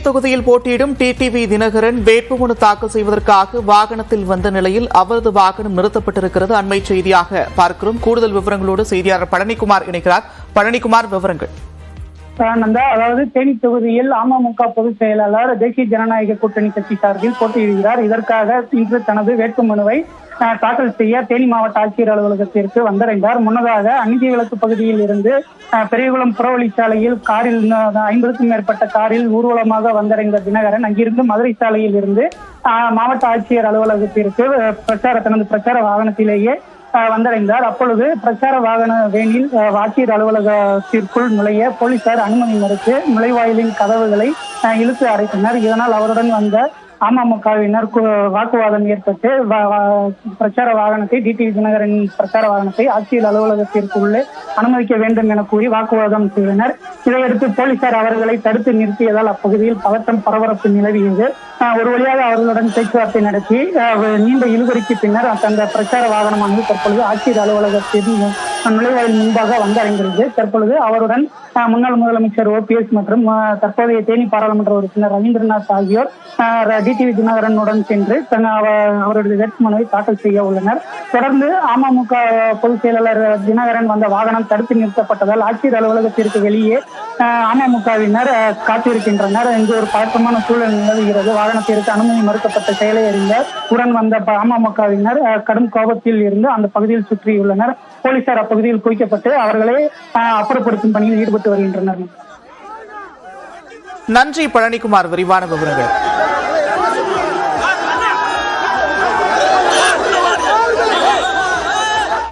தொகுதியில் போட்டியிடும் டிடிவி தினகரன் வேட்புமனு தாக்கல் செய்வதற்காக வாகனத்தில் வந்த நிலையில் அவரது வாகனம் நிறுத்தப்பட்டிருக்கிறது. அண்மை செய்தியாக பார்க்கிறோம். கூடுதல் விவரங்களோடு செய்தியாளர் பழனிக்குமார் இணைக்கிறார். பழனிக்குமார், விவரங்கள். அதாவது தேனி தொகுதியில் அமமுக பொதுச் செயலாளர் தேசிய ஜனநாயக கூட்டணி கட்சி சார்பில் போட்டியிடுகிறார். இதற்காக இன்று தனது வேட்புமனுவை தாக்கல் செய்ய தேனி மாவட்ட ஆட்சியர் அலுவலகத்திற்கு வந்தடைந்தார். முன்னதாக அநீதி விலக்கு பகுதியில் இருந்து பெரியகுளம் புறவழிச்சாலையில் காரில் 50க்கும் மேற்பட்ட காரில் ஊர்வலமாக வந்தடைந்த தினகரன் அங்கிருந்து மதுரை சாலையில் இருந்து மாவட்ட ஆட்சியர் அலுவலகத்திற்கு தனது பிரச்சார வாகனத்திலேயே வந்தடைந்தார். அப்பொழுது பிரச்சார வாகன வேனில் ஆட்சியர் அலுவலகத்திற்குள் நுழைய போலீசார் அனுமதி மறுத்து நுழைவாயிலின் கதவுகளை இழுத்து அடைத்தனர். இதனால் அவருடன் வந்த அமமுகவினர் வாக்குவாதம் ஏற்பட்டு பிரச்சார வாகனத்தை டிடிவி தினகரன் பிரச்சார வாகனத்தை ஆட்சியர் அலுவலகத்திற்குள்ளே அனுமதிக்க வேண்டும் என கூறி வாக்குவாதம் செய்தனர். இதையடுத்து போலீசார் அவர்களை தடுத்து நிறுத்தியதால் அப்பகுதியில் பதட்டம் பரபரப்பு நிலவியது. ஒரு வழியாக அவர்களுடன் பேச்சுவார்த்தை நடத்தி நீண்ட இழுபறிக்கு பின்னர் அந்த பிரச்சார வாகனமானது தற்பொழுது ஆட்சியர் அலுவலகத்தின் நுழைவாயில் முன்பாக வந்தடைந்துள்ளது. தற்பொழுது அவருடன் முன்னாள் முதலமைச்சர் OPS மற்றும் தற்போதைய தேனி பாராளுமன்ற உறுப்பினர் ரவீந்திரநாத் ஆகியோர் டிடிவி தினகரனுடன் சென்று அவருடைய வேட்புமனுவை தாக்கல் செய்ய உள்ளனர். தொடர்ந்து அமமுக பொதுச் செயலாளர் தினகரன் வந்த வாகனம் தடுத்து நிறுத்தப்பட்டதால் ஆட்சியர் அலுவலகத்திற்கு வெளியே அமமுகவினர் காத்திருக்கின்றனர். இங்கு ஒரு பதற்றமான சூழல் நிலவுகிறது. வாகனத்திற்கு அனுமதி மறுக்கப்பட்ட செயலை அறிந்த உடன் வந்த அமமுகவினர் கடும் கோபத்தில் இருந்து அந்த பகுதியில் சுற்றியுள்ளனர். போலீசார் அப்பகுதியில் குவிக்கப்பட்டு அவர்களை அப்புறப்படுத்தும் பணியில் ஈடுபட்டு வருகின்றனர். நன்றி பழனிக்குமார், விரிவான விவரங்கள்.